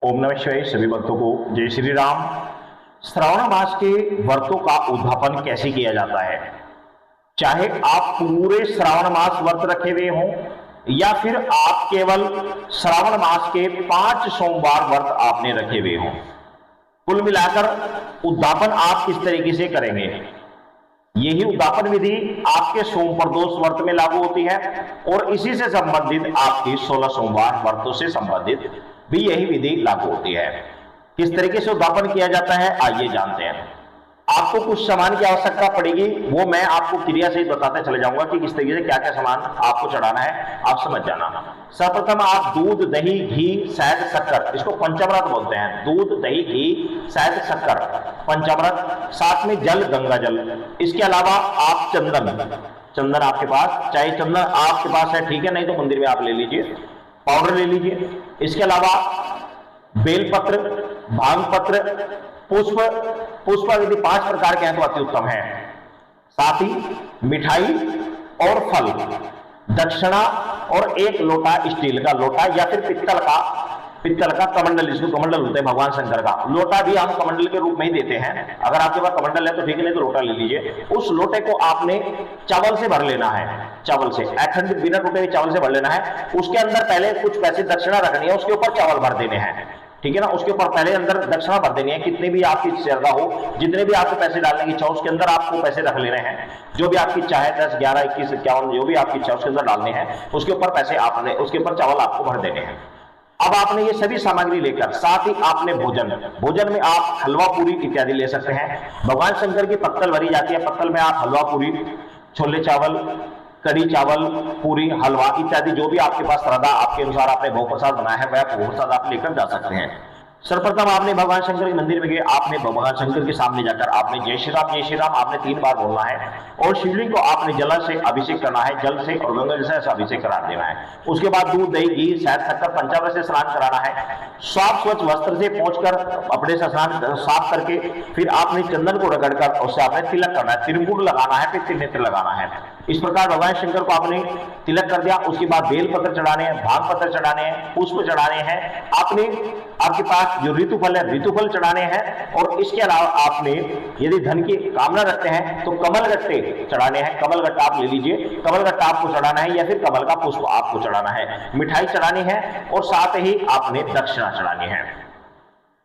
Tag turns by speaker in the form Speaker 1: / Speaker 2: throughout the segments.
Speaker 1: ओम नमः शिवाय। सभी भक्तों को जय श्री राम। श्रावण मास के व्रतों का उद्यापन कैसे किया जाता है? चाहे आप पूरे श्रावण मास व्रत रखे हुए हों या फिर आप केवल श्रावण मास के 5 सोमवार व्रत आपने रखे हुए हों, कुल मिलाकर उद्यापन आप किस तरीके से करेंगे? यही उद्यापन विधि आपके सोम प्रदोष व्रत में लागू होती है और इसी से संबंधित आपकी 16 सोमवार व्रतों से संबंधित भी यही विधि लागू होती है। किस तरीके से उद्यापन किया जाता है आइए जानते हैं। आपको कुछ सामान की आवश्यकता पड़ेगी, वो मैं आपको क्रिया से बताते चले जाऊंगा कि किस तरीके से क्या क्या सामान आपको चढ़ाना है, आप समझ जाना। सर्वप्रथम आप दूध, दही, घी, शहद, शक्कर, इसको पंचामृत बोलते हैं। दूध, दही, घी, शहद, शक्कर, पंचामृत, साथ में जल, गंगा जल। इसके अलावा आप चंदन आपके पास, चाहे चंदन आपके पास है ठीक है, नहीं तो मंदिर में आप ले लीजिए, पाउडर ले लीजिए। इसके अलावा बेलपत्र, भांगपत्र, पुष्प यदि 5 प्रकार के हैं तो अति उत्तम है। साथ ही मिठाई और फल, दक्षिणा और 1 लोटा स्टील का लोटा या फिर पित्तल का कमंडल, इसको कमंडल बोलते हैं भगवान शंकर का। लोटा भी हम कमंडल के रूप में ही देते हैं, अगर आपके पास कमंडल है तो ठीक है, नहीं तो लोटा ले लीजिए। उस लोटे को आपने चावल से भर लेना है, चावल से अखंड बिना टूटे हुए चावल से भर लेना है। उसके अंदर पहले कुछ पैसे दक्षिणा रखनी है, उसके ऊपर चावल भर देने हैं, ठीक है ना। उसके ऊपर पहले अंदर दक्षिणा भर देनी है, कितनी भी आपकी श्रद्धा हो, जितने भी आपको पैसे डालने की इच्छा हो उसके अंदर आपको पैसे रख लेने हैं। जो भी आपकी इच्छा है 10, 11, 21, 51 जो भी आपकी इच्छा उसके अंदर डालने हैं, उसके ऊपर पैसे आपने, उसके ऊपर चावल आपको भर देने हैं। अब आपने ये सभी सामग्री लेकर, साथ ही आपने भोजन में आप हलवा पूरी इत्यादि ले सकते हैं। भगवान शंकर की पत्तल भरी जाती है, पत्तल में आप हलवा पूरी, छोले चावल, कड़ी चावल, पूरी, हलवा इत्यादि जो भी आपके पास श्रद्धा आपके अनुसार आपने भोग प्रसाद बनाया है वह भोग प्रसाद आप लेकर जा सकते हैं। सर्वप्रथम आपने भगवान शंकर के मंदिर में गए, आपने भगवान शंकर के सामने जाकर आपने जय श्री राम आपने 3 बार बोलना है और शिवलिंग को आपने जल से अभिषेक करना है, जल से और गंगा जल से अभिषेक करा देना है। उसके बाद दूध, दही, घी, शहद, शक्कर, पंचामृत से स्नान कराना है। साफ स्वच्छ वस्त्र से पहुंचकर अपने से स्नान साफ करके फिर आपने चंदन को रगड़कर उससे आपने तिलक करना है, त्रिपुट लगाना है, फिर त्रिनेत्र लगाना है। इस प्रकार भगवान शंकर को आपने तिलक कर दिया। उसके बाद बेलपत्र चढ़ाने हैं, भांग पत्र चढ़ाने हैं, पुष्प चढ़ाने हैं, आपके पास जो ऋतुफल है ऋतुफल चढ़ाने हैं। और इसके अलावा आपने यदि धन की कामना रखते हैं तो कमल गट्टे चढ़ाने हैं, कमल गट्टा आप ले लीजिए, कमल गट्टा आपको चढ़ाना है या फिर कमल का पुष्प आपको चढ़ाना है। मिठाई चढ़ानी है और साथ ही आपने दक्षिणा चढ़ानी है।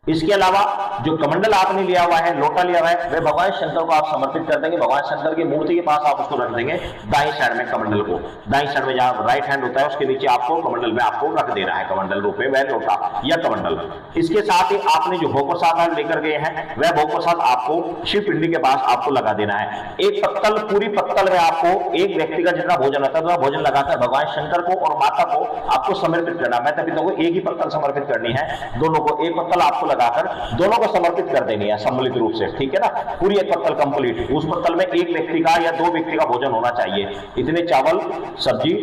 Speaker 1: इसके अलावा जो कमंडल आपने लिया हुआ है, लोटा लिया हुआ है, वह भगवान शंकर को आप समर्पित कर देंगे। भगवान शंकर की मूर्ति के पास आप उसको रख देंगे, दाईं साइड में कमंडल को, दाईं साइड में जहां राइट हैंड होता है उसके नीचे आपको कमंडल में आपको रख देना है, कमंडल रूप में वह लोटा या कमंडल। इसके साथ ही आपने जो भोग प्रसाद लेकर गए हैं वह भोग प्रसाद आपको शिव पिंडी के पास आपको लगा देना है। एक पत्तल, पूरी पत्तल में आपको एक व्यक्ति का जितना भोजन होता है तो भोजन लगाकर भगवान शंकर को और माता को आपको समर्पित करना है। मैं तभी तो एक ही पत्तल समर्पित करनी है, दोनों को एक पत्तल आपको लगाकर दोनों को समर्पित कर देनी है सम्मिलित रूप से, ठीक है ना। पूरी एक पत्तल कंप्लीट, उस पत्तल में एक व्यक्ति का या 2 व्यक्ति का भोजन होना चाहिए। इतने चावल, सब्जी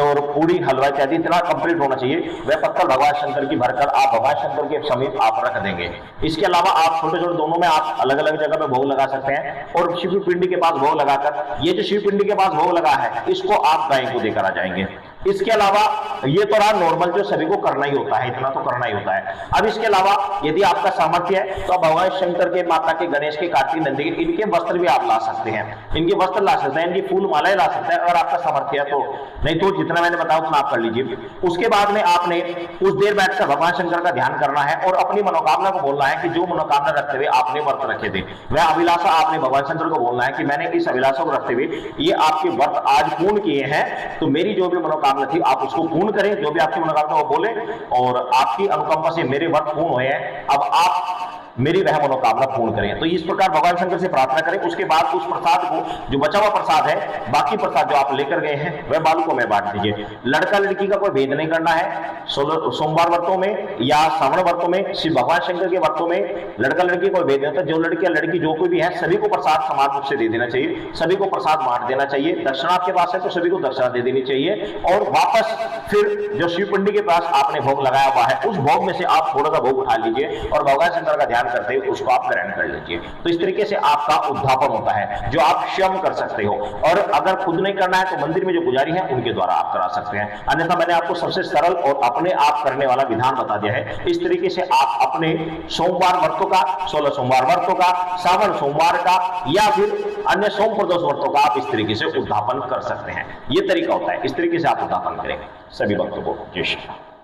Speaker 1: और पूरी, हलवा इत्यादि इतना कंप्लीट होना चाहिए। वह पत्तल भगवान शंकर की भरकर आप भगवान शंकर के समीप आप रख देंगे। इसके अलावा आप छोटे छोटे दोनों में आप अलग अलग जगह पे भोग लगा सकते हैं और शिव पिंडी के पास भोग लगाकर, ये जो शिव पिंडी के पास भोग लगा है इसको आप गाय को देकर आ जाएंगे। इसके अलावा ये तो रहा नॉर्मल जो सभी को करना ही होता है, इतना तो करना ही होता है। अब इसके अलावा यदि आपका सामर्थ्य है तो भगवान शंकर के, माता के, गणेश के, कार्तिक, नंदी के इनके वस्त्र भी आप ला सकते हैं, इनके वस्त्र ला सकते हैं, इनकी फूल मालाएं ला सकते हैं अगर आपका सामर्थ्य है तो। नहीं तो जितना मैंने बताया उतना आप कर लीजिए। उसके बाद में आपने कुछ देर बैठकर भगवान शंकर का ध्यान करना है और अपनी मनोकामना को बोलना है कि जो मनोकामना रखते हुए आपने व्रत रखे थे वह अभिलाषा आपने भगवान शंकर को बोलना है कि मैंने इस अभिलाषा को रखते हुए ये आपके व्रत आज पूर्ण किए हैं, तो मेरी जो भी मनोकामना थी आप उसको पूर्ण करें। जो भी आपकी मनोकामना वो बोले और आपकी अनुकंपा से मेरे व्रत पूर्ण हुए हैं, अब आप मेरी वह मनोकामना पूर्ण करें। तो इस प्रकार भगवान शंकर से प्रार्थना करें। उसके बाद उस प्रसाद को, जो बचा हुआ प्रसाद है, बाकी प्रसाद जो आप लेकर गए हैं वह बालकों में बांट दीजिए। लड़का लड़की का कोई भेद नहीं करना है। सोमवार व्रतों में या श्रावण व्रतों में, श्री भगवान शंकर के व्रतों में लड़का लड़की कोई भेद नहीं होता। जो लड़की या लड़की जो कोई भी है सभी को प्रसाद समान रूप से दे देना चाहिए, सभी को प्रसाद बांट देना चाहिए। दक्षिणा आपके पास है तो सभी को दक्षिणा दे देनी चाहिए और वापस फिर जो शिव पिंडी के पास आपने भोग लगाया हुआ है उस भोग में से आप थोड़ा सा भोग उठा लीजिए और भगवान शंकर का ध्यान तैयार करते हैं उसको आप ग्रहण कर लीजिए। तो इस तरीके से आपका उद्धापन होता है जो आप स्वयं कर सकते हो, और अगर खुद नहीं करना है तो मंदिर में जो पुजारी है उनके द्वारा आप करा सकते हैं। अन्यथा मैंने आपको सबसे सरल और अपने आप करने वाला विधान बता दिया है। इस तरीके से आप अपने सोमवार व्रतों का, 16 सोमवार व्रतों का, सावन सोमवार का या फिर अन्य सोम प्रदोष व्रतों का आप इस तरीके से उद्धापन कर सकते हैं। यह तरीका होता है, इस तरीके से आप उद्धापन करेंगे। सभी भक्तों को जय श्री राम।